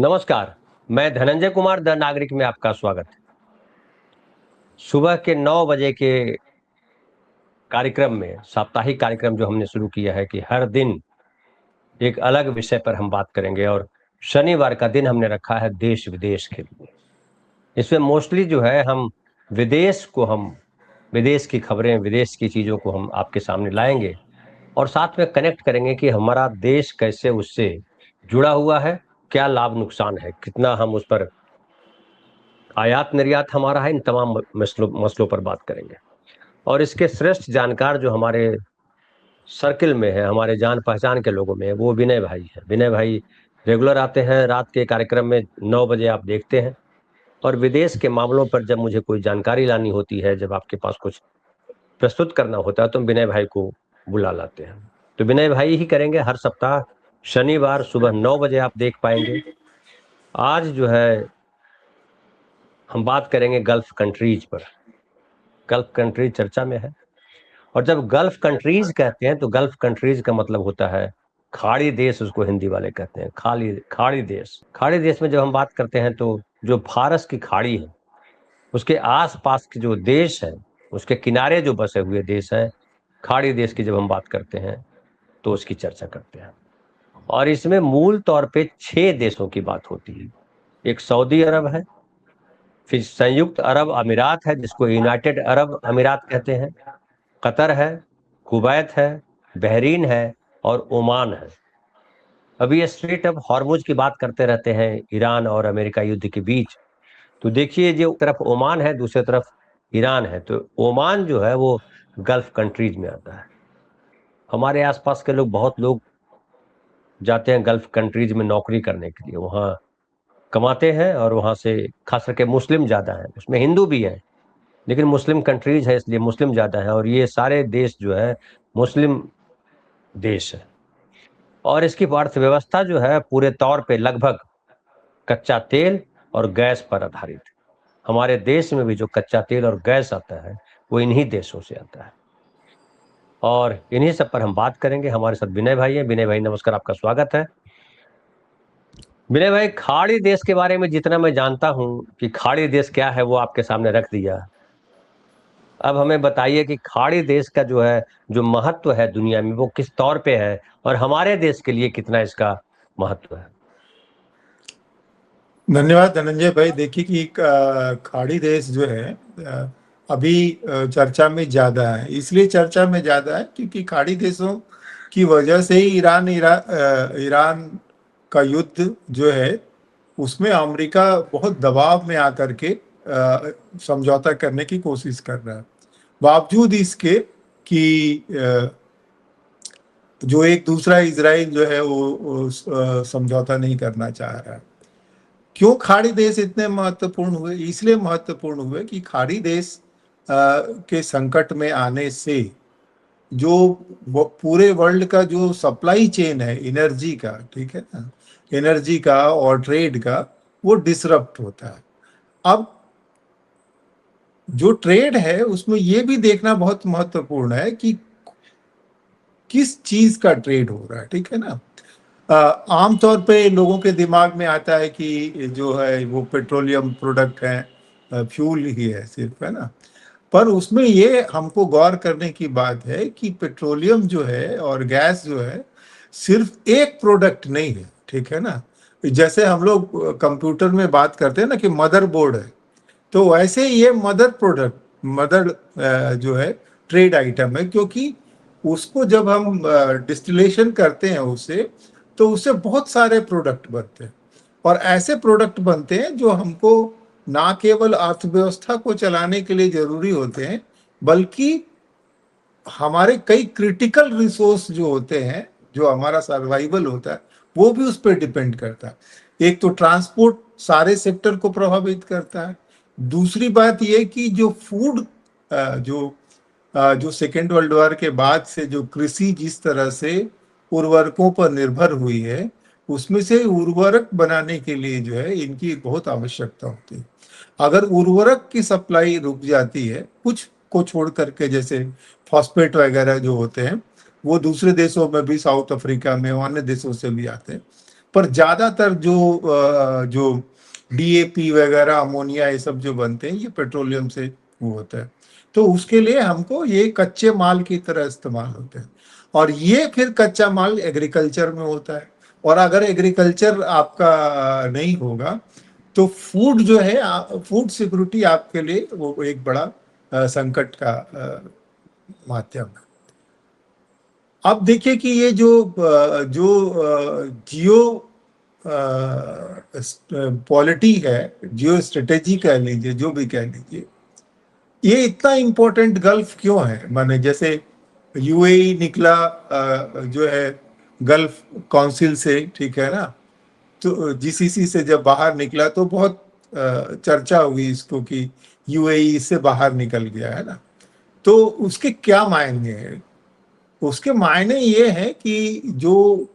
नमस्कार। मैं धनंजय कुमार द नागरिक में आपका स्वागत है। सुबह के 9 बजे के कार्यक्रम में, साप्ताहिक कार्यक्रम जो हमने शुरू किया है कि हर दिन एक अलग विषय पर हम बात करेंगे, और शनिवार का दिन हमने रखा है देश विदेश के लिए। इसमें मोस्टली जो है हम विदेश की खबरें, विदेश की चीज़ों को हम आपके सामने लाएंगे और साथ में कनेक्ट करेंगे कि हमारा देश कैसे उससे जुड़ा हुआ है, क्या लाभ नुकसान है, कितना हम उस पर आयात निर्यात हमारा है। इन तमाम मसलों पर बात करेंगे और इसके श्रेष्ठ जानकार जो हमारे सर्किल में है, हमारे जान पहचान के लोगों में है, वो विनय भाई है। विनय भाई रेगुलर आते हैं रात के कार्यक्रम में, 9 बजे आप देखते हैं। और विदेश के मामलों पर जब मुझे कोई जानकारी लानी होती है, जब आपके पास कुछ प्रस्तुत करना होता है, तो हम विनय भाई को बुला लाते हैं। तो विनय भाई ही करेंगे हर सप्ताह शनिवार सुबह 9 बजे आप देख पाएंगे। आज जो है हम बात करेंगे गल्फ कंट्रीज पर। गल्फ कंट्रीज चर्चा में है, और जब गल्फ कंट्रीज कहते हैं तो गल्फ कंट्रीज का मतलब होता है खाड़ी देश। उसको हिंदी वाले कहते हैं खाड़ी देश। खाड़ी देश में जब हम बात करते हैं तो जो फारस की खाड़ी है, उसके आसपास के जो देश है, उसके किनारे जो बसे हुए देश हैं, खाड़ी देश की जब हम बात करते हैं तो उसकी चर्चा करते हैं। और इसमें मूल तौर पे 6 देशों की बात होती है। एक सऊदी अरब है, फिर संयुक्त अरब अमीरात है जिसको यूनाइटेड अरब अमीरात कहते हैं, कतर है, कुवैत है, बहरीन है और ओमान है। अभी ये स्ट्रेट ऑफ हॉर्मुज की बात करते रहते हैं ईरान और अमेरिका युद्ध के बीच। तो देखिए, जो तरफ ओमान है दूसरी तरफ ईरान है, तो ओमान जो है वो गल्फ कंट्रीज में आता है। हमारे आसपास के बहुत लोग जाते हैं गल्फ कंट्रीज में नौकरी करने के लिए, वहाँ कमाते हैं और वहाँ से खास करके मुस्लिम ज़्यादा हैं, उसमें हिंदू भी हैं लेकिन मुस्लिम कंट्रीज है इसलिए मुस्लिम ज़्यादा है, और ये सारे देश जो है मुस्लिम देश है। और इसकी अर्थव्यवस्था जो है पूरे तौर पे लगभग कच्चा तेल और गैस पर आधारित है। हमारे देश में भी जो कच्चा तेल और गैस आता है वो इन्हीं देशों से आता है, और इन्हीं सब पर हम बात करेंगे। हमारे साथ विनय भाई हैं। विनय भाई नमस्कार, आपका स्वागत है। विनय भाई, खाड़ी देश के बारे में जितना मैं जानता हूँ कि खाड़ी देश क्या है वो आपके सामने रख दिया। अब हमें बताइए कि खाड़ी देश का जो है, जो महत्व है दुनिया में, वो किस तौर पे है और हमारे देश के लिए कितना इसका महत्व है। धन्यवाद धनंजय भाई। देखिए कि खाड़ी देश जो है अभी चर्चा में ज़्यादा है। इसलिए चर्चा में ज़्यादा है क्योंकि खाड़ी देशों की वजह से ही ईरान का युद्ध जो है उसमें अमेरिका बहुत दबाव में आकर के समझौता करने की कोशिश कर रहा है, बावजूद इसके कि जो एक दूसरा इजराइल जो है वो समझौता नहीं करना चाह रहा है। क्यों खाड़ी देश इतने महत्वपूर्ण हुए? इसलिए महत्वपूर्ण हुए कि खाड़ी देश के संकट में आने से जो पूरे वर्ल्ड का जो सप्लाई चेन है एनर्जी का, ठीक है ना, एनर्जी का और ट्रेड का, वो डिसरप्ट होता है। अब जो ट्रेड है उसमें ये भी देखना बहुत महत्वपूर्ण है कि किस चीज का ट्रेड हो रहा है, ठीक है ना। आमतौर पे लोगों के दिमाग में आता है कि जो है वो पेट्रोलियम प्रोडक्ट है, फ्यूल ही है सिर्फ, है ना। पर उसमें ये हमको गौर करने की बात है कि पेट्रोलियम जो है और गैस जो है सिर्फ एक प्रोडक्ट नहीं है, ठीक है ना। जैसे हम लोग कंप्यूटर में बात करते हैं ना कि मदरबोर्ड है, तो वैसे ये मदर जो है ट्रेड आइटम है, क्योंकि उसको जब हम डिस्टिलेशन करते हैं उससे, तो उससे बहुत सारे प्रोडक्ट बनते हैं। और ऐसे प्रोडक्ट बनते हैं जो हमको ना केवल अर्थव्यवस्था को चलाने के लिए जरूरी होते हैं, बल्कि हमारे कई क्रिटिकल रिसोर्स जो होते हैं, जो हमारा सर्वाइवल होता है, वो भी उस पर डिपेंड करता है। एक तो ट्रांसपोर्ट सारे सेक्टर को प्रभावित करता है। दूसरी बात यह कि जो फूड जो सेकेंड वर्ल्ड वॉर के बाद से जो कृषि जिस तरह से उर्वरकों पर निर्भर हुई है, उसमें से उर्वरक बनाने के लिए जो है इनकी बहुत आवश्यकता होती है। अगर उर्वरक की सप्लाई रुक जाती है कुछ को छोड़ करके, जैसे फॉस्फेट वगैरह जो होते हैं वो दूसरे देशों में भी, साउथ अफ्रीका में, अन्य देशों से भी आते हैं, पर ज्यादातर जो डीएपी वगैरह, अमोनिया, ये सब जो बनते हैं, ये पेट्रोलियम से वो होता है। तो उसके लिए हमको ये कच्चे माल की तरह इस्तेमाल होते हैं, और ये फिर कच्चा माल एग्रीकल्चर में होता है। और अगर एग्रीकल्चर आपका नहीं होगा तो फूड जो है, फूड सिक्योरिटी आपके लिए वो एक बड़ा संकट का माध्यम है। अब देखिए कि ये जो जियो पॉलिटी है, जियो स्ट्रेटेजी कह लीजिए, जो भी कह लीजिए, ये इतना इम्पोर्टेंट गल्फ क्यों है? माने जैसे यूएई निकला जो है गल्फ काउंसिल से, ठीक है ना, तो जीसीसी से जब बाहर निकला तो बहुत चर्चा हुई इसको कि यूएई इससे बाहर निकल गया है ना। तो उसके क्या मायने हैं? उसके मायने ये हैं कि जो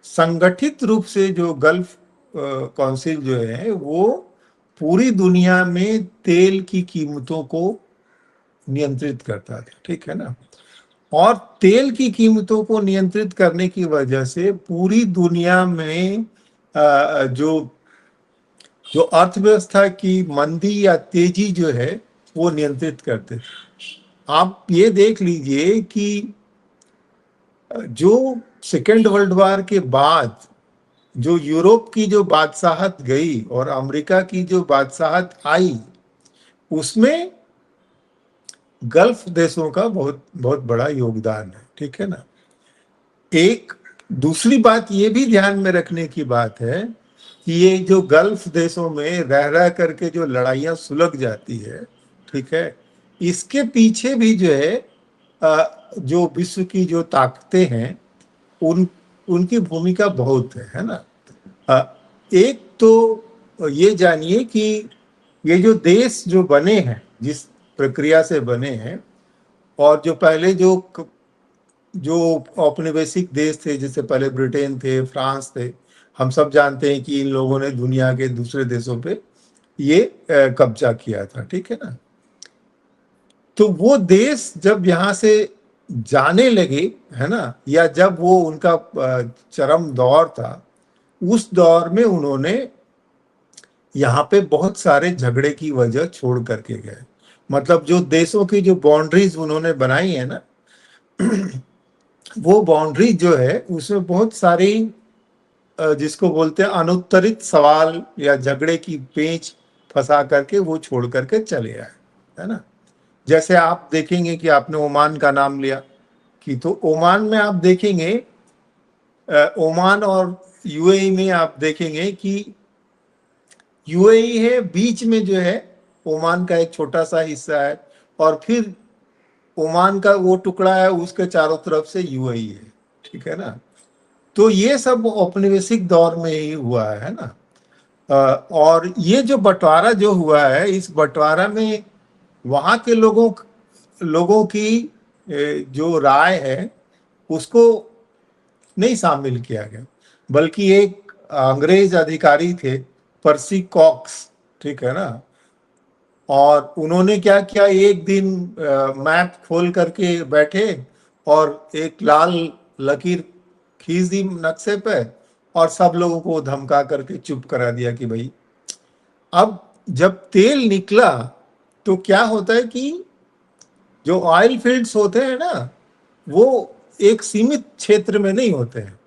संगठित रूप से जो गल्फ काउंसिल जो है वो पूरी दुनिया में तेल की कीमतों को नियंत्रित करता था, ठीक है ना। और तेल की कीमतों को नियंत्रित करने की वजह से पूरी दुनिया में जो जो अर्थव्यवस्था की मंदी या तेजी जो है वो नियंत्रित करते थे। आप ये देख लीजिए कि जो सेकेंड वर्ल्ड वॉर के बाद जो यूरोप की जो बादशाहत गई और अमेरिका की जो बादशाहत आई, उसमें गल्फ देशों का बहुत बहुत बड़ा योगदान है, ठीक है ना। एक दूसरी बात ये भी ध्यान में रखने की बात है कि ये जो गल्फ देशों में रह रह करके जो लड़ाइयाँ सुलग जाती है, ठीक है, इसके पीछे भी जो है जो विश्व की जो ताकतें हैं उन उनकी भूमिका बहुत है ना। एक तो ये जानिए कि ये जो देश जो बने हैं, जिस प्रक्रिया से बने हैं, और जो पहले जो औपनिवेशिक देश थे, जैसे पहले ब्रिटेन थे, फ्रांस थे, हम सब जानते हैं कि इन लोगों ने दुनिया के दूसरे देशों पे ये कब्जा किया था, ठीक है ना। तो वो देश जब यहाँ से जाने लगे, है ना, या जब वो उनका चरम दौर था, उस दौर में उन्होंने यहाँ पे बहुत सारे झगड़े की वजह छोड़ करके गए। मतलब जो देशों की जो बाउंड्रीज उन्होंने बनाई है ना, वो बाउंड्री जो है उसमें बहुत सारी जिसको बोलते हैं अनुत्तरित सवाल या झगड़े की पेंच फंसा करके वो छोड़ करके चले आए, है ना। जैसे आप देखेंगे कि आपने ओमान का नाम लिया, कि तो ओमान में आप देखेंगे, ओमान और यूएई में आप देखेंगे कि यूएई है बीच में जो है, ओमान का एक छोटा सा हिस्सा है, और फिर ओमान का वो टुकड़ा है, उसके चारों तरफ से यूएई है, ठीक है ना। तो ये सब औपनिवेशिक दौर में ही हुआ है ना। और ये जो बंटवारा जो हुआ है, इस बंटवारा में वहाँ के लोगों की जो राय है उसको नहीं शामिल किया गया, बल्कि एक अंग्रेज अधिकारी थे, पर्सी कॉक्स, ठीक है ना, और उन्होंने क्या किया, एक दिन मैप खोल करके बैठे और एक लाल लकीर खींच दी नक्शे पे, और सब लोगों को धमका करके चुप करा दिया कि भाई अब जब तेल निकला तो क्या होता है कि जो ऑयल फील्ड्स होते हैं ना, वो एक सीमित क्षेत्र में नहीं होते हैं।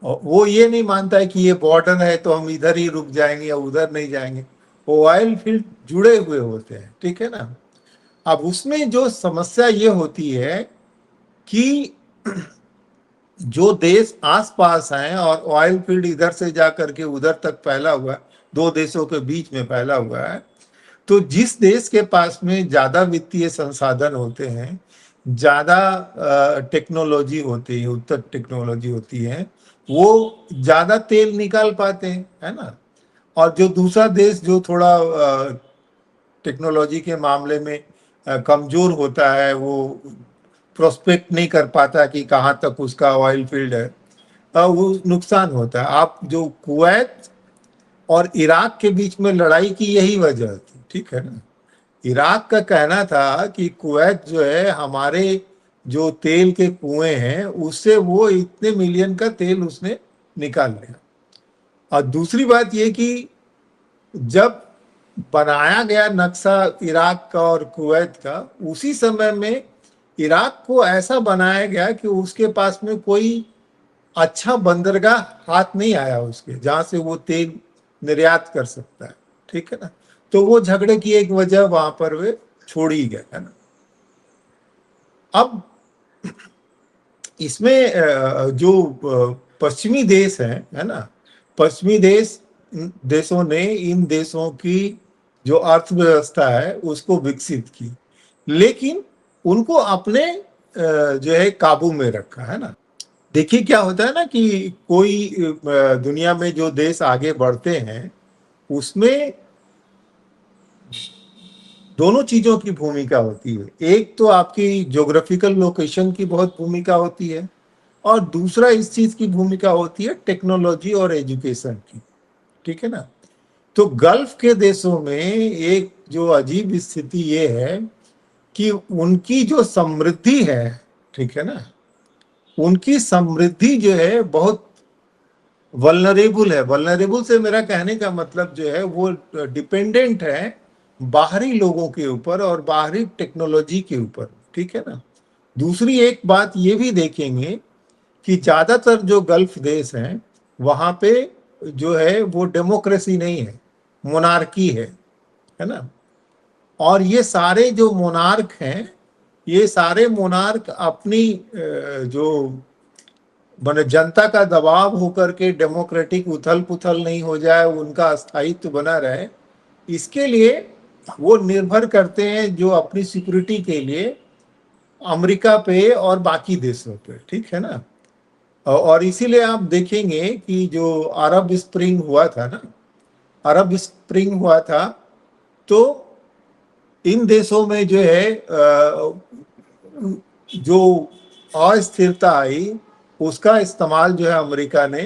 और वो ये नहीं मानता है कि ये बॉर्डर है तो हम इधर ही रुक जाएंगे या उधर नहीं जाएंगे। वो ऑयल फील्ड जुड़े हुए होते हैं, ठीक है ना। अब उसमें जो समस्या ये होती है कि जो देश आसपास हैं और ऑयल फील्ड इधर से जा करके उधर तक फैला हुआ है, दो देशों के बीच में फैला हुआ है, तो जिस देश के पास में ज्यादा वित्तीय संसाधन होते हैं, ज्यादा टेक्नोलॉजी होती है, उत्तर टेक्नोलॉजी होती है, वो ज्यादा तेल निकाल पाते हैं, है ना। और जो दूसरा देश जो थोड़ा टेक्नोलॉजी के मामले में कमजोर होता है, वो प्रोस्पेक्ट नहीं कर पाता कि कहाँ तक उसका ऑयल फील्ड है, वो नुकसान होता है। आप जो कुवैत और इराक के बीच में लड़ाई की यही वजह थी, ठीक है ना। इराक का कहना था कि कुवैत जो है हमारे जो तेल के कुएं हैं उससे वो इतने मिलियन का तेल उसने निकाल लिया, और दूसरी बात ये कि जब बनाया गया नक्शा इराक का और कुवैत का, उसी समय में इराक को ऐसा बनाया गया कि उसके पास में कोई अच्छा बंदरगाह हाथ नहीं आया उसके, जहां से वो तेल निर्यात कर सकता है, ठीक है ना। तो वो झगड़े की एक वजह वहां पर वे छोड़ ही गए, है ना। अब इसमें जो पश्चिमी देश है ना, पश्चिमी देशों ने इन देशों की जो अर्थव्यवस्था है उसको विकसित की, लेकिन उनको अपने जो है काबू में रखा, है ना। देखिए क्या होता है ना कि कोई दुनिया में जो देश आगे बढ़ते हैं उसमें दोनों चीजों की भूमिका होती है। एक तो आपकी ज्योग्राफिकल लोकेशन की बहुत भूमिका होती है, और दूसरा इस चीज की भूमिका होती है टेक्नोलॉजी और एजुकेशन की, ठीक है ना। तो गल्फ के देशों में एक जो अजीब स्थिति ये है कि उनकी जो समृद्धि है, ठीक है ना, उनकी समृद्धि जो है बहुत वल्नरेबल है। वल्नरेबल से मेरा कहने का मतलब जो है वो डिपेंडेंट है बाहरी लोगों के ऊपर और बाहरी टेक्नोलॉजी के ऊपर, ठीक है ना। दूसरी एक बात ये भी देखेंगे कि ज्यादातर जो गल्फ देश हैं वहां पे जो है वो डेमोक्रेसी नहीं है, मोनार्की है ना। और ये सारे जो मोनार्क हैं, ये सारे मोनार्क अपनी जो माने जनता का दबाव होकर के डेमोक्रेटिक उथल पुथल नहीं हो जाए, उनका स्थायित्व बना रहे, इसके लिए वो निर्भर करते हैं जो अपनी सिक्योरिटी के लिए अमेरिका पे और बाकी देशों पे, ठीक है ना। और इसीलिए आप देखेंगे कि जो अरब स्प्रिंग हुआ था ना, अरब स्प्रिंग हुआ था, तो इन देशों में जो है जो अस्थिरता आई, उसका इस्तेमाल जो है अमेरिका ने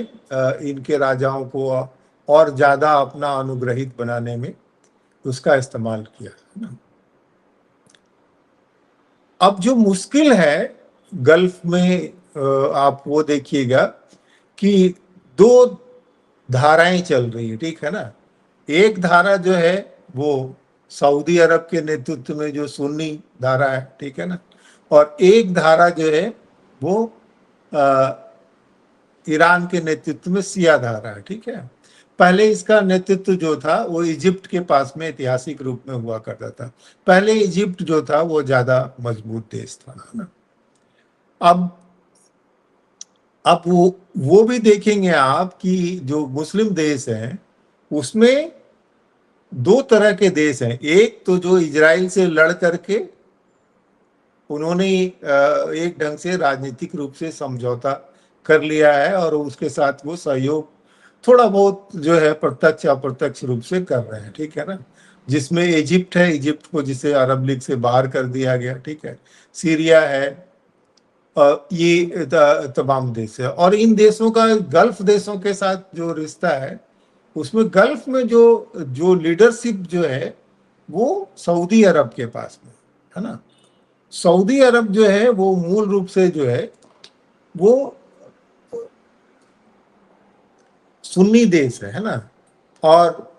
इनके राजाओं को और ज्यादा अपना अनुग्रहित बनाने में उसका इस्तेमाल किया, है ना। अब जो मुश्किल है गल्फ में, आप वो देखिएगा कि दो धाराएं चल रही है, ठीक है ना। एक धारा जो है वो सऊदी अरब के नेतृत्व में जो सुन्नी धारा है, ठीक है ना, और एक धारा जो है वो ईरान के नेतृत्व में शिया धारा है, ठीक है। पहले इसका नेतृत्व जो था वो इजिप्ट के पास में ऐतिहासिक रूप में हुआ करता था। पहले इजिप्ट जो था वो ज्यादा मजबूत देश था, है ना। अब अब वो भी देखेंगे आप कि जो मुस्लिम देश हैं उसमें दो तरह के देश हैं। एक तो जो इजराइल से लड़ करके उन्होंने एक ढंग से राजनीतिक रूप से समझौता कर लिया है और उसके साथ वो सहयोग थोड़ा बहुत जो है प्रत्यक्ष अप्रत्यक्ष रूप से कर रहे हैं, ठीक है ना। जिसमें इजिप्ट है, इजिप्ट को जिसे अरब लीग से बाहर कर दिया गया, ठीक है। सीरिया है, ये तमाम देश है। और इन देशों का गल्फ देशों के साथ जो रिश्ता है उसमें गल्फ में जो जो लीडरशिप जो है वो सऊदी अरब के पास में, है ना। सऊदी अरब जो है वो मूल रूप से जो है वो सुन्नी देश है ना। और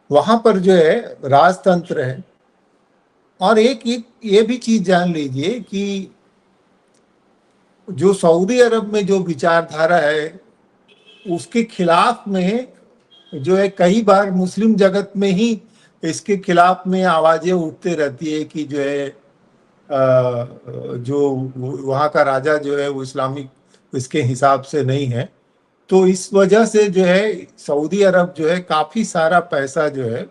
वहां पर जो है राजतंत्र है। और एक ये भी चीज जान लीजिए कि जो सऊदी अरब में जो विचारधारा है उसके खिलाफ में जो है कई बार मुस्लिम जगत में ही इसके खिलाफ में आवाजें उठते रहती है कि जो है जो वहाँ का राजा जो है वो इस्लामिक इसके हिसाब से नहीं है। तो इस वजह से जो है सऊदी अरब जो है काफी सारा पैसा जो है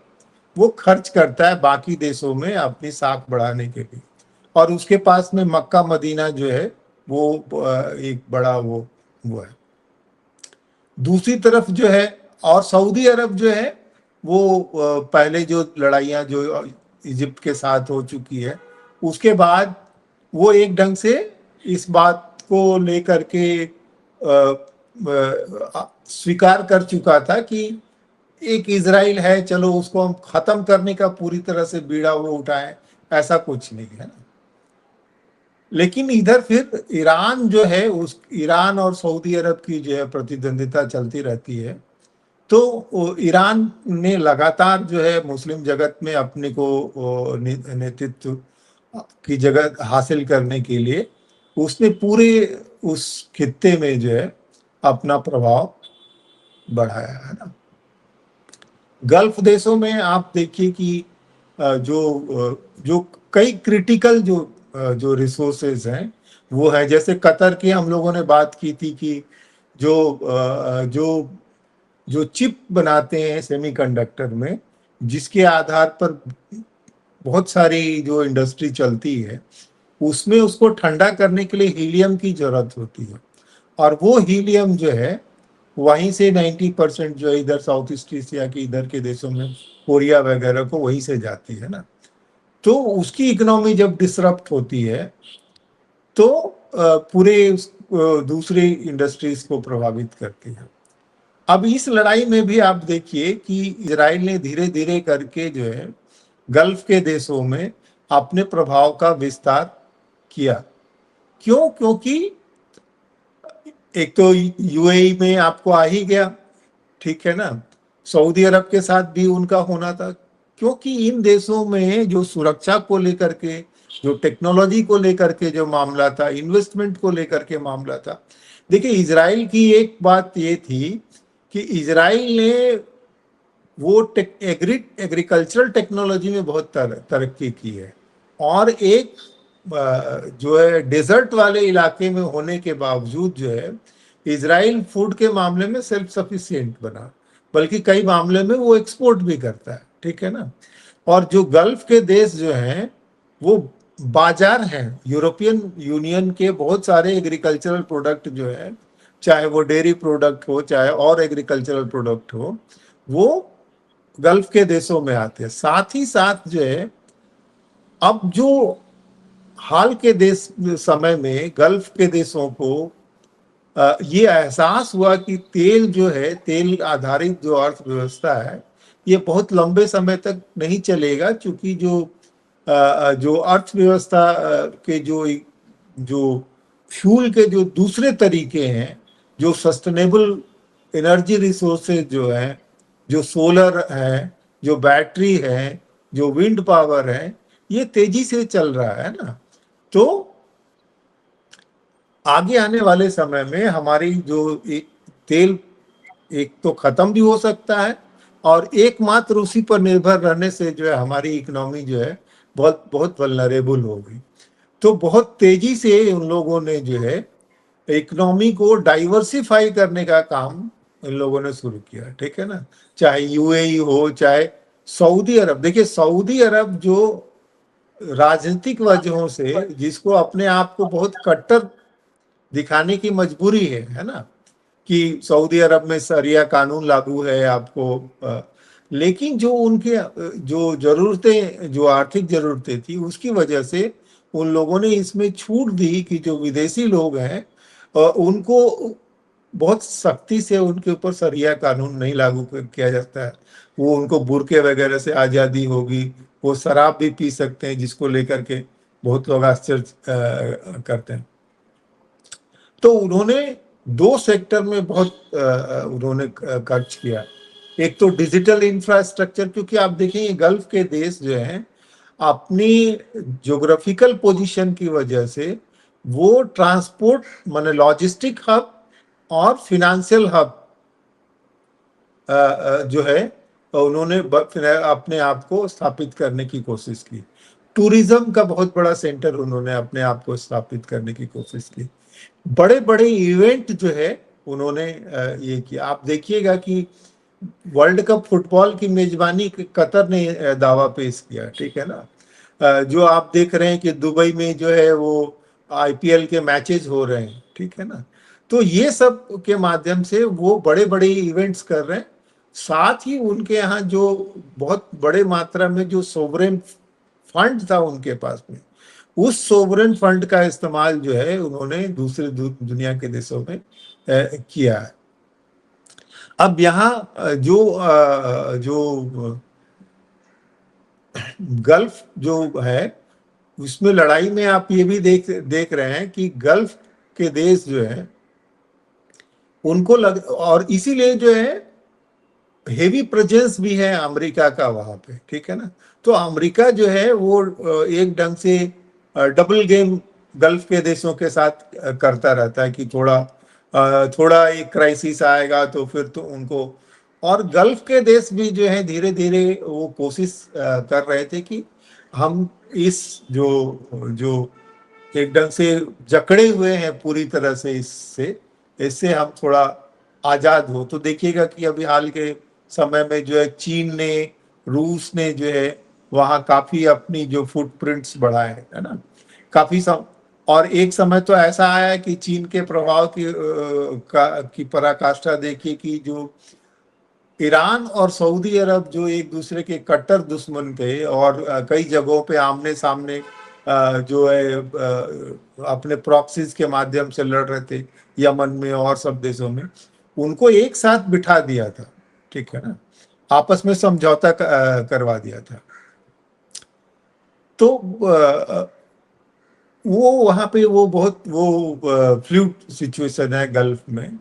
वो खर्च करता है बाकी देशों में अपनी साख बढ़ाने के लिए। और उसके पास में मक्का मदीना जो है वो एक बड़ा वो है। दूसरी तरफ जो है, और सऊदी अरब जो है वो पहले जो लड़ाइयाँ जो इजिप्ट के साथ हो चुकी है उसके बाद वो एक ढंग से इस बात को लेकर के स्वीकार कर चुका था कि एक इजराइल है, चलो उसको हम खत्म करने का पूरी तरह से बीड़ा वो उठाएं, ऐसा कुछ नहीं है ना। लेकिन इधर फिर ईरान जो है, उस ईरान और सऊदी अरब की जो है प्रतिद्वंदिता चलती रहती है। तो ईरान ने लगातार जो है मुस्लिम जगत में अपने को नेतृत्व की जगह हासिल करने के लिए उसने पूरे उस खित्ते में जो है अपना प्रभाव बढ़ाया है ना। गल्फ देशों में आप देखिए कि जो कई क्रिटिकल जो रिसोर्सेज हैं वो है, जैसे कतर की हम लोगों ने बात की थी कि जो जो जो चिप बनाते हैं सेमीकंडक्टर में, जिसके आधार पर बहुत सारी जो इंडस्ट्री चलती है, उसमें उसको ठंडा करने के लिए हीलियम की जरूरत होती है। और वो हीलियम जो है वहीं से 90% जो है इधर साउथ ईस्ट एशिया के इधर के देशों में, कोरिया वगैरह को वहीं से जाती है ना। तो उसकी इकोनॉमी जब डिसरप्ट होती है तो पूरे दूसरी इंडस्ट्रीज को प्रभावित करती है। अब इस लड़ाई में भी आप देखिए कि इजराइल ने धीरे धीरे करके जो है गल्फ के देशों में अपने प्रभाव का विस्तार किया। क्यों? क्योंकि एक तो यूएई में आपको आ ही गया, ठीक है ना। सऊदी अरब के साथ भी उनका होना था, क्योंकि इन देशों में जो सुरक्षा को लेकर के, जो टेक्नोलॉजी को लेकर के जो मामला था, इन्वेस्टमेंट को लेकर के मामला था। देखिए, इजराइल की एक बात ये थी कि इजराइल ने वो एग्रीकल्चरल टेक्नोलॉजी में बहुत तरक्की की है। और एक जो है डेजर्ट वाले इलाके में होने के बावजूद जो है इजराइल फूड के मामले में सेल्फ सफिशिएंट बना, बल्कि कई मामले में वो एक्सपोर्ट भी करता है, ठीक है ना। और जो गल्फ के देश जो हैं वो बाजार हैं यूरोपियन यूनियन के, बहुत सारे एग्रीकल्चरल प्रोडक्ट जो है, चाहे वो डेयरी प्रोडक्ट हो चाहे और एग्रीकल्चरल प्रोडक्ट हो, वो गल्फ के देशों में आते हैं। साथ ही साथ जो है अब जो हाल के देश समय में गल्फ के देशों को ये एहसास हुआ कि तेल जो है, तेल आधारित जो अर्थव्यवस्था है, ये बहुत लंबे समय तक नहीं चलेगा, क्योंकि जो अर्थव्यवस्था के जो फ्यूल के जो दूसरे तरीके हैं, जो सस्टेनेबल एनर्जी रिसोर्सेज जो हैं, जो सोलर है, जो बैटरी है, जो विंड पावर है, ये तेजी से चल रहा है ना। तो आगे आने वाले समय में हमारी जो तेल एक तो खत्म भी हो सकता है, और एकमात्र उसी पर निर्भर रहने से जो है हमारी इकोनॉमी जो है बहुत बहुत वल्नरेबल होगी। तो बहुत तेजी से उन लोगों ने जो है इकोनॉमी को डाइवर्सिफाई करने का काम इन लोगों ने शुरू किया, ठीक है ना। चाहे यूएई हो चाहे सऊदी अरब, देखिए सऊदी अरब जो राजनीतिक वजहों से जिसको अपने आप को बहुत कट्टर दिखाने की मजबूरी है ना, कि सऊदी अरब में शरिया कानून लागू है आपको, लेकिन जो उनके जो जरूरतें, जो आर्थिक जरूरतें थी, उसकी वजह से उन लोगों ने इसमें छूट दी कि जो विदेशी लोग हैं उनको बहुत सख्ती से उनके ऊपर शरिया कानून नहीं लागू किया जाता है। वो उनको बुरके वगैरह से आज़ादी होगी, वो शराब भी पी सकते हैं, जिसको लेकर के बहुत लोग आश्चर्य करते हैं। तो उन्होंने दो सेक्टर में बहुत उन्होंने खर्च किया। एक तो डिजिटल इंफ्रास्ट्रक्चर, क्योंकि आप देखें गल्फ के देश जो हैं अपनी ज्योग्राफिकल पोजीशन की वजह से वो ट्रांसपोर्ट माने लॉजिस्टिक हब और फिनेंशियल हब जो है उन्होंने अपने आप को स्थापित करने की कोशिश की। टूरिज्म का बहुत बड़ा सेंटर उन्होंने अपने आप को स्थापित करने की कोशिश की। बड़े बड़े इवेंट जो है उन्होंने ये किया। आप देखिएगा कि वर्ल्ड कप फुटबॉल की मेजबानी कतर ने दावा पेश किया, ठीक है ना। जो आप देख रहे हैं कि दुबई में जो है वो आईपीएल के मैचेस हो रहे हैं, ठीक है ना। तो ये सब के माध्यम से वो बड़े बड़े इवेंट्स कर रहे हैं। साथ ही उनके यहाँ जो बहुत बड़े मात्रा में जो सोवरेन फंड था उनके पास में, उस सोवरेन फंड का इस्तेमाल जो है उन्होंने दूसरे दुनिया के देशों में किया है। अब यहाँ जो गल्फ जो है उसमें लड़ाई में आप ये भी देख रहे हैं कि गल्फ के देश जो है उनको और इसीलिए जो है हेवी प्रेजेंस भी है अमेरिका का वहां पे, ठीक है ना। तो अमेरिका जो है वो एक ढंग से डबल गेम गल्फ के देशों के साथ करता रहता है कि थोड़ा एक क्राइसिस आएगा तो फिर तो उनको, और गल्फ के देश भी जो है धीरे धीरे वो कोशिश कर रहे थे कि हम इस जो जो एक ढंग से जकड़े हुए हैं पूरी तरह से इससे इससे हम थोड़ा आजाद हो। तो देखिएगा कि अभी हाल के समय में जो है चीन ने, रूस ने जो है वहाँ काफी अपनी जो फुटप्रिंट्स बढ़ाए है ना, काफी और एक समय तो ऐसा आया कि चीन के प्रभाव की पराकाष्ठा देखिए कि जो ईरान और सऊदी अरब जो एक दूसरे के कट्टर दुश्मन थे और कई जगहों पे आमने सामने जो है अपने प्रॉक्सीज के माध्यम से लड़ रहे थे, यमन में और सब देशों में, उनको एक साथ बिठा दिया था, ठीक है ना, आपस में समझौता करवा दिया था। तो वो वहां पे वो बहुत वो फ्लूइड सिचुएशन है गल्फ में।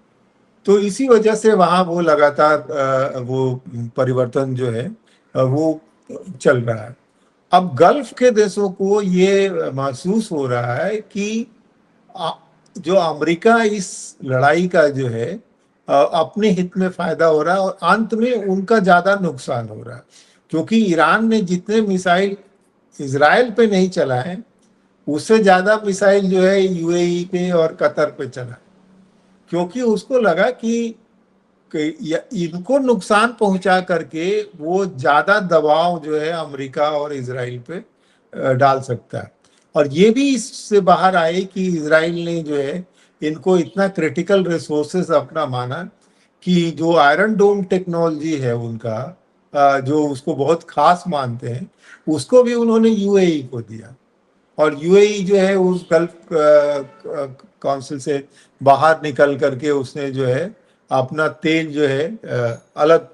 तो इसी वजह से वहाँ वो लगातार वो परिवर्तन जो है वो चल रहा है। अब गल्फ के देशों को ये महसूस हो रहा है कि जो अमेरिका इस लड़ाई का जो है अपने हित में फायदा हो रहा है और अंत में उनका ज्यादा नुकसान हो रहा है, क्योंकि ईरान ने जितने मिसाइल इसराइल पे नहीं चलाए उससे ज्यादा मिसाइल जो है यूएई पे और कतर पे चला, क्योंकि उसको लगा कि इनको नुकसान पहुंचा करके वो ज्यादा दबाव जो है अमेरिका और इजराइल पे डाल सकता है। और ये भी इससे बाहर आए कि इजराइल ने जो है इनको इतना क्रिटिकल रिसोर्सेस अपना माना कि जो आयरन डोम टेक्नोलॉजी है उनका जो उसको बहुत खास मानते हैं, उसको भी उन्होंने यूएई को दिया। और यूएई जो है उस गल्फ काउंसिल से बाहर निकल करके उसने जो है अपना तेल जो है अलग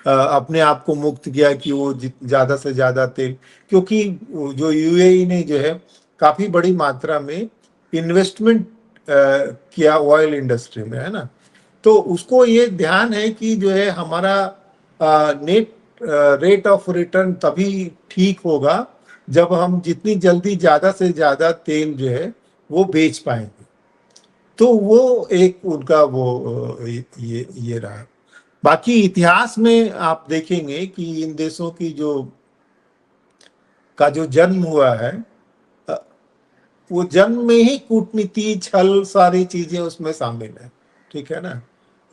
अपने आप को मुक्त किया कि वो ज्यादा से ज्यादा तेल, क्योंकि जो यूएई ने जो है काफी बड़ी मात्रा में इन्वेस्टमेंट किया ऑयल इंडस्ट्री में, है ना। तो उसको ये ध्यान है कि जो है हमारा नेट रेट ऑफ रिटर्न तभी ठीक होगा जब हम जितनी जल्दी ज्यादा से ज्यादा तेल जो है वो बेच पाएंगे। तो वो एक उनका वो ये रहा। बाकी इतिहास में आप देखेंगे कि इन देशों की जो जन्म हुआ है वो जन्म में ही कूटनीति छल सारी चीजें उसमें शामिल है, ठीक है ना।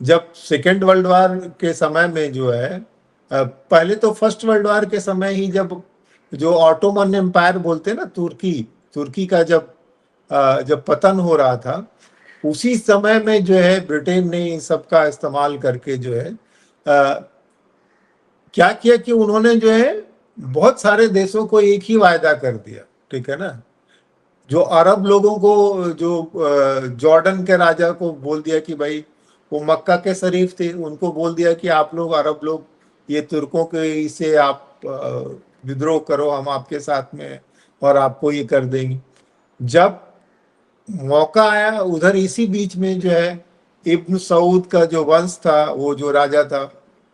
जब सेकेंड वर्ल्ड वॉर के समय में जो है पहले तो फर्स्ट वर्ल्ड वॉर के समय ही जब जो ऑटोमन एम्पायर बोलते हैं ना, तुर्की तुर्की का जब पतन हो रहा था, उसी समय में जो है ब्रिटेन ने इन सबका इस्तेमाल करके जो है क्या किया कि उन्होंने जो है बहुत सारे देशों को एक ही वायदा कर दिया, ठीक है ना। जो अरब लोगों को, जो जॉर्डन के राजा को बोल दिया कि भाई, वो मक्का के शरीफ थे, उनको बोल दिया कि आप लोग अरब लोग ये तुर्कों के से आप विद्रोह करो, हम आपके साथ में और आपको ये कर देंगे। जब मौका आया उधर इसी बीच में जो है इब्न सऊद का जो वंश था, वो जो राजा था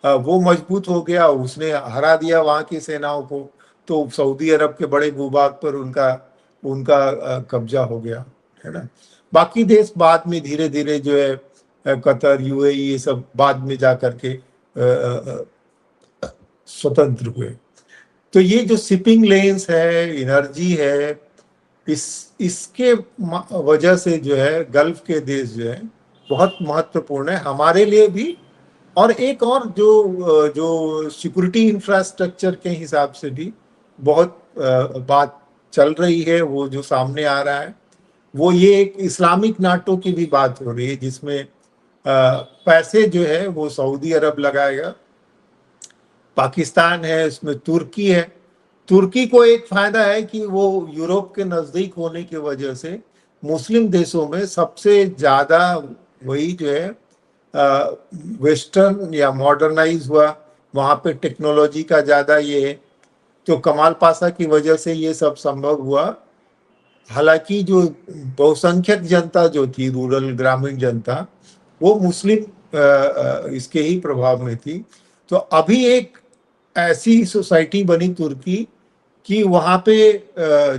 वो मजबूत हो गया, उसने हरा दिया वहां की सेनाओं को। तो सऊदी अरब के बड़े भूभाग पर उनका उनका कब्जा हो गया, है ना। बाकी देश बाद में धीरे धीरे जो है कतर, यूएई, ये सब बाद में जा करके स्वतंत्र हुए। तो ये जो शिपिंग लेन्स है, एनर्जी है, इसके वजह से जो है गल्फ के देश जो है बहुत महत्वपूर्ण है हमारे लिए भी। और एक और जो सिक्योरिटी इंफ्रास्ट्रक्चर के हिसाब से भी बहुत बात चल रही है, वो जो सामने आ रहा है, वो ये एक इस्लामिक नाटो की भी बात हो रही है, जिसमें पैसे जो है वो सऊदी अरब लगाएगा, पाकिस्तान है, इसमें तुर्की है। तुर्की को एक फायदा है कि वो यूरोप के नजदीक होने की वजह से मुस्लिम देशों में सबसे ज्यादा वही जो है वेस्टर्न या मॉडर्नाइज हुआ, वहाँ पे टेक्नोलॉजी का ज्यादा ये है। तो कमाल पाशा की वजह से ये सब संभव हुआ। हालांकि जो बहुसंख्यक जनता जो थी, रूरल ग्रामीण जनता, वो मुस्लिम इसके ही प्रभाव में थी। तो अभी एक ऐसी सोसाइटी बनी तुर्की कि वहाँ पे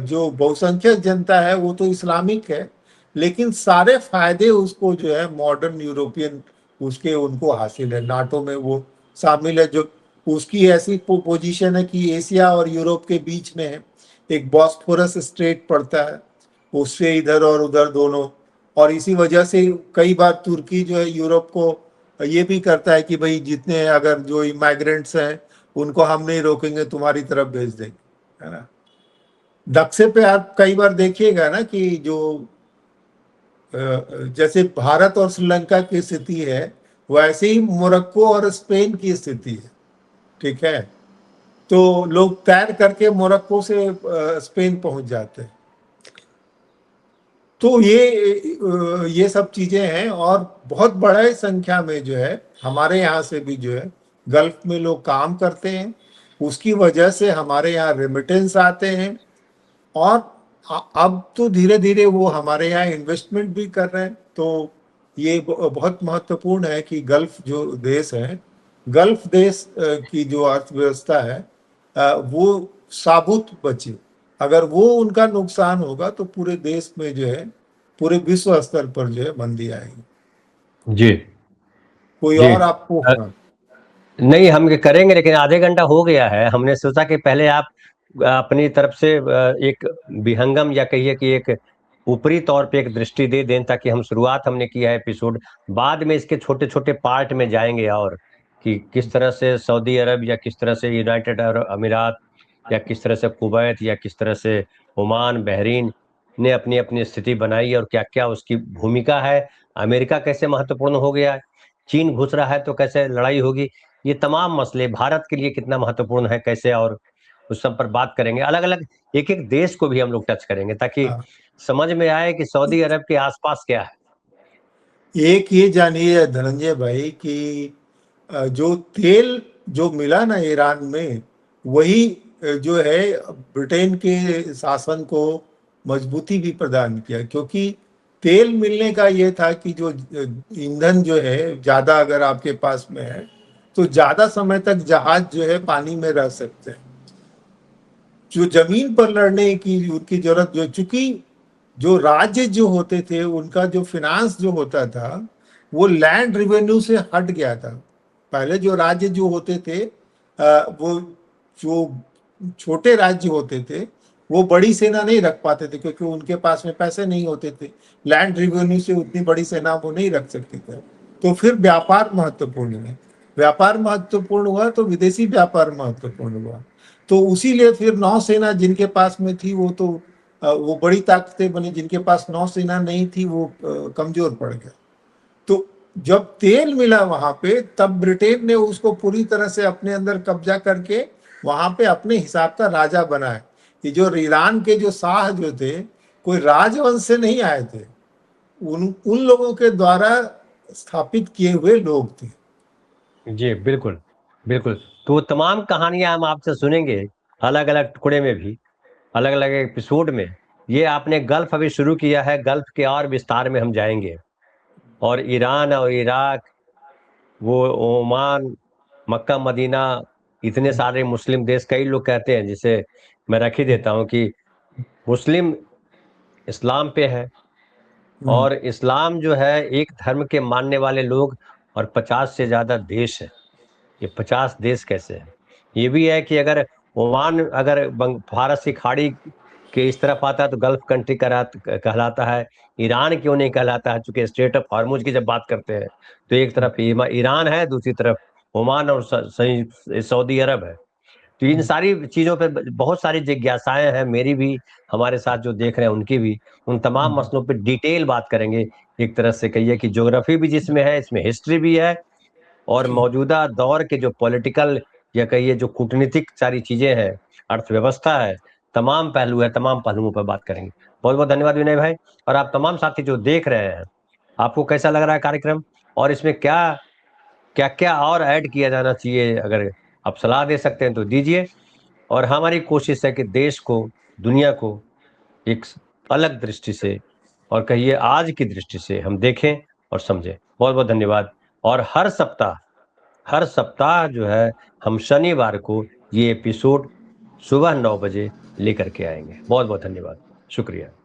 जो बहुसंख्यक जनता है वो तो इस्लामिक है, लेकिन सारे फायदे उसको जो है मॉडर्न यूरोपियन उसके उनको हासिल है। नाटो में वो शामिल है, जो उसकी ऐसी पोजीशन है कि एशिया और यूरोप के बीच में है। एक बॉस्फोरस स्ट्रेट पड़ता है उससे इधर और उधर दोनों। और इसी वजह से कई बार तुर्की जो है यूरोप को ये भी करता है कि भाई जितने अगर जो इमाइग्रेंट्स हैं उनको हम नहीं रोकेंगे, तुम्हारी तरफ भेज देंगे, है ना। नक्शे पे आप कई बार देखिएगा ना कि जो जैसे भारत और श्रीलंका की स्थिति है, वैसे ही मोरक्को और स्पेन की स्थिति है। ठीक है, तो लोग तैर करके मोरक्को से स्पेन पहुंच जाते हैं। तो ये सब चीजें हैं। और बहुत बड़े संख्या में जो है हमारे यहाँ से भी जो है गल्फ में लोग काम करते हैं। उसकी वजह से हमारे यहाँ रेमिटेंस आते हैं। और अब तो धीरे धीरे वो हमारे यहाँ इन्वेस्टमेंट भी कर रहे हैं। तो ये बहुत महत्वपूर्ण है कि गल्फ जो देश है, गल्फ देश की जो अर्थव्यवस्था है वो साबुत बचे। अगर वो उनका नुकसान होगा तो पूरे देश में जो है, पूरे विश्व स्तर पर जो है मंदी आएगी। जी कोई जी। और आपको? हाँ। नहीं, हम ये करेंगे, लेकिन आधे घंटा हो गया है। हमने सोचा कि पहले आप अपनी तरफ से एक विहंगम या कहिए कि एक ऊपरी तौर पे एक दृष्टि दे दें, ताकि हम शुरुआत हमने किया है एपिसोड, बाद में इसके छोटे छोटे पार्ट में जाएंगे, और कि किस तरह से सऊदी अरब या किस तरह से यूनाइटेड अरब अमीरात या किस तरह से कुवैत या किस तरह से ओमान, बहरीन ने अपनी अपनी स्थिति बनाई और क्या क्या उसकी भूमिका है। अमेरिका कैसे महत्वपूर्ण हो गया, चीन घुस रहा है तो कैसे लड़ाई होगी, ये तमाम मसले भारत के लिए कितना महत्वपूर्ण है कैसे, और उस सब पर बात करेंगे। अलग अलग एक एक देश को भी हम लोग टच करेंगे, ताकि हाँ, समझ में आए कि सऊदी अरब के आसपास क्या है। एक ये जानिए धनंजय भाई कि जो तेल जो मिला ना ईरान में, वही जो है ब्रिटेन के शासन को मजबूती भी प्रदान किया। क्योंकि तेल मिलने का ये था कि जो ईंधन जो है ज्यादा अगर आपके पास में है तो ज्यादा समय तक जहाज जो है पानी में रह सकते हैं। जो जमीन पर लड़ने की उनकी जरूरत, जो चूंकि जो राज्य जो होते थे उनका जो फिनांस जो होता था वो लैंड रेवेन्यू से हट गया था। पहले जो राज्य जो होते थे वो जो छोटे राज्य होते थे वो बड़ी सेना नहीं रख पाते थे, क्योंकि उनके पास में पैसे नहीं होते थे। लैंड रेवेन्यू से उतनी बड़ी सेना वो नहीं रख सकते थे। तो फिर व्यापार महत्वपूर्ण है, व्यापार महत्वपूर्ण हुआ तो विदेशी व्यापार महत्वपूर्ण हुआ। तो उसीलिए फिर नौसेना जिनके पास में थी वो तो वो बड़ी ताकतें बनी, जिनके पास नौसेना नहीं थी वो कमजोर पड़ गए। तो जब तेल मिला वहां पे, तब ब्रिटेन ने उसको पूरी तरह से अपने अंदर कब्जा करके वहां पे अपने हिसाब का राजा बनाया। ये जो ईरान के जो शाह जो थे, कोई राजवंश से नहीं आए थे, उन उन लोगों के द्वारा स्थापित किए हुए लोग थे। जी बिल्कुल बिल्कुल। तो वो तमाम कहानियां हम आपसे सुनेंगे, अलग अलग टुकड़े में भी, अलग अलग एपिसोड में। ये आपने गल्फ अभी शुरू किया है, गल्फ के और विस्तार में हम जाएंगे, और ईरान और इराक, वो ओमान, मक्का मदीना, इतने सारे मुस्लिम देश, कई लोग कहते हैं, जिसे मैं रख ही देता हूँ कि मुस्लिम इस्लाम पे है, और इस्लाम जो है एक धर्म के मानने वाले लोग, और 50 से ज्यादा देश है। ये 50 देश कैसे है? ये भी है कि अगर ओमान अगर भारत की खाड़ी के इस तरफ आता है तो गल्फ कंट्री कहलाता है। ईरान क्यों नहीं कहलाता है? चूंकि स्ट्रेट ऑफ हॉर्मुज की जब बात करते हैं तो एक तरफ ईरान है, दूसरी तरफ ओमान और सऊदी अरब है। तो इन सारी चीजों पे बहुत सारी जिज्ञासाएं हैं, मेरी भी, हमारे साथ जो देख रहे हैं उनकी भी। उन तमाम मसलों पे डिटेल बात करेंगे। एक तरह से कहिए कि ज्योग्राफी भी जिसमें है, इसमें हिस्ट्री भी है, और मौजूदा दौर के जो पॉलिटिकल या कहिए जो कूटनीतिक सारी चीजें हैं, अर्थव्यवस्था है, तमाम पहलू है, तमाम पहलुओं पर बात करेंगे। बहुत बहुत धन्यवाद विनय भाई। और आप तमाम साथी जो देख रहे हैं, आपको कैसा लग रहा है कार्यक्रम, और इसमें क्या क्या क्या और ऐड किया जाना चाहिए, अगर आप सलाह दे सकते हैं तो दीजिए। और हमारी कोशिश है कि देश को, दुनिया को एक अलग दृष्टि से, और कहिए आज की दृष्टि से हम देखें और समझें। बहुत बहुत धन्यवाद। और हर सप्ताह जो है हम शनिवार को ये एपिसोड सुबह 9 बजे लेकर के आएंगे। बहुत बहुत धन्यवाद, शुक्रिया।